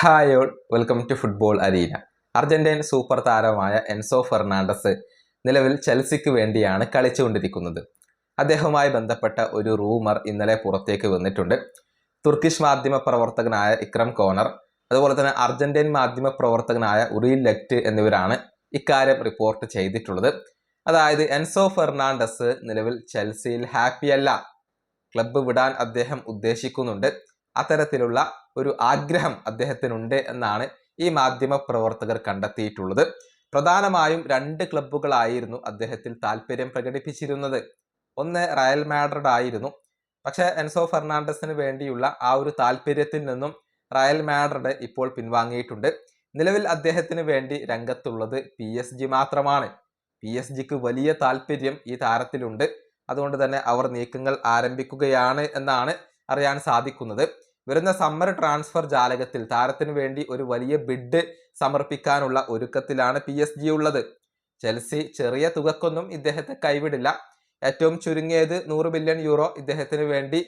Hi all, welcome to football arena. Argentine super താരമായ Enzo Fernandez നിലവിൽ ചെൽസിക്ക് വേണ്ടിയാണ് കളിച്ചുകൊണ്ടിരിക്കുന്നത്. അദ്ദേഹവുമായി ബന്ധപ്പെട്ട ഒരു റൂമർ ഇന്നലെ പുറത്തേക്ക് വന്നിട്ടുണ്ട്. തുർക്കിഷ് മാധ്യമ പ്രവർത്തകനായ ഇക്രം കോണർ, അതുപോലെ തന്നെ അർജന്റീൻ മാധ്യമ പ്രവർത്തകനായ ഉറിയിൽ ലെക്റ്റ് എന്നിവരാണ് ഇക്കാര്യം റിപ്പോർട്ട് ചെയ്തിട്ടുള്ളത്. അതായത് എൻസോ ഫെർണാണ്ടസ് നിലവിൽ ചെൽസിയിൽ ഹാപ്പിയല്ല, ക്ലബ്ബ് വിടാൻ അദ്ദേഹം ഉദ്ദേശിക്കുന്നുണ്ട്, അത്തരത്തിലുള്ള ഒരു ആഗ്രഹം അദ്ദേഹത്തിനുണ്ട് എന്നാണ് ഈ മാധ്യമ പ്രവർത്തകർ കണ്ടെത്തിയിട്ടുള്ളത്. പ്രധാനമായും 2 ക്ലബ്ബുകളായിരുന്നു അദ്ദേഹത്തിൽ താല്പര്യം പ്രകടിപ്പിച്ചിരുന്നത്. ഒന്ന് റയൽ മാഡ്രിഡ് ആയിരുന്നു. പക്ഷേ എൻസോ ഫെർണാണ്ടസിന് വേണ്ടിയുള്ള ആ ഒരു താല്പര്യത്തിൽ നിന്നും റയൽ മാഡ്രിഡ് ഇപ്പോൾ പിൻവാങ്ങിയിട്ടുണ്ട്. നിലവിൽ അദ്ദേഹത്തിന് വേണ്ടി രംഗത്തുള്ളത് PSG മാത്രമാണ്. PSG വലിയ താല്പര്യം ഈ താരത്തിലുണ്ട്. അതുകൊണ്ട് തന്നെ അവർ നീക്കങ്ങൾ ആരംഭിക്കുകയാണ് എന്നാണ് അറിയാൻ സാധിക്കുന്നത്. വരുന്ന സമ്മർ ട്രാൻസ്ഫർ ജാലകത്തിൽ താരത്തിന് വേണ്ടി ഒരു വലിയ ബിഡ് സമർപ്പിക്കാനുള്ള ഒരുക്കത്തിലാണ് PSG ഉള്ളത്. ചെൽസി ചെറിയ തുകക്കൊന്നും ഇദ്ദേഹത്തെ കൈവിടില്ല. ഏറ്റവും ചുരുങ്ങിയത് 100 മില്യൺ യൂറോ ഇദ്ദേഹത്തിന് വേണ്ടി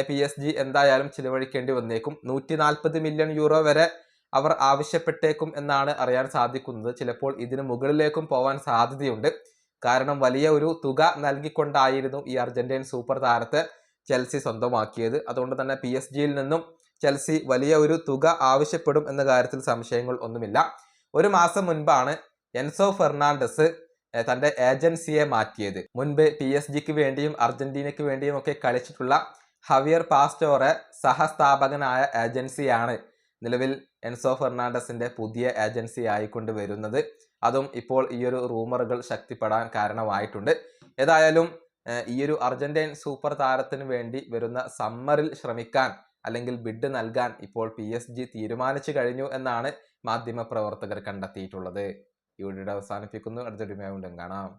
PSG എന്തായാലും ചിലവഴിക്കേണ്ടി വന്നേക്കും. 140 മില്യൺ യൂറോ വരെ അവർ ആവശ്യപ്പെട്ടേക്കും എന്നാണ് അറിയാൻ സാധിക്കുന്നത്. ചിലപ്പോൾ ഇതിന് മുകളിലേക്കും പോവാൻ സാധ്യതയുണ്ട്. കാരണം വലിയ ഒരു തുക നൽകിക്കൊണ്ടായിരുന്നു ഈ അർജന്റീൻ സൂപ്പർ താരത്തെ ചെൽസി സ്വന്തമാക്കിയത്. അതുകൊണ്ട് തന്നെ PSG നിന്നും ചെൽസി വലിയ ഒരു തുക ആവശ്യപ്പെടും എന്ന കാര്യത്തിൽ സംശയങ്ങൾ ഒന്നുമില്ല. ഒരു മാസം മുൻപാണ് എൻസോ ഫെർണാണ്ടസ് തൻ്റെ ഏജൻസിയെ മാറ്റിയത്. മുൻപ് PSG വേണ്ടിയും അർജന്റീനയ്ക്ക് വേണ്ടിയും ഒക്കെ കളിച്ചിട്ടുള്ള ഹവിയർ പാസ്റ്റോറെ സഹസ്ഥാപകനായ ഏജൻസിയാണ് നിലവിൽ എൻസോ ഫെർണാണ്ടസിന്റെ പുതിയ ഏജൻസി ആയിക്കൊണ്ട് വരുന്നത്. അതും ഇപ്പോൾ ഈ ഒരു റൂമറുകൾ ശക്തിപ്പെടാൻ കാരണമായിട്ടുണ്ട്. ഏതായാലും ഈ ഒരു അർജന്റീൻ സൂപ്പർ താരത്തിന് വേണ്ടി വരുന്ന സമ്മറിൽ ശ്രമിക്കാൻ അല്ലെങ്കിൽ ബിഡ് നൽകാൻ ഇപ്പോൾ PSG തീരുമാനിച്ചു കഴിഞ്ഞു എന്നാണ് മാധ്യമ പ്രവർത്തകർ കണ്ടെത്തിയിട്ടുള്ളത്. ഈ വീഡിയോ അവസാനിപ്പിക്കുന്നു. അടുത്ത വീഡിയോയുമായി വീണ്ടും കാണാം.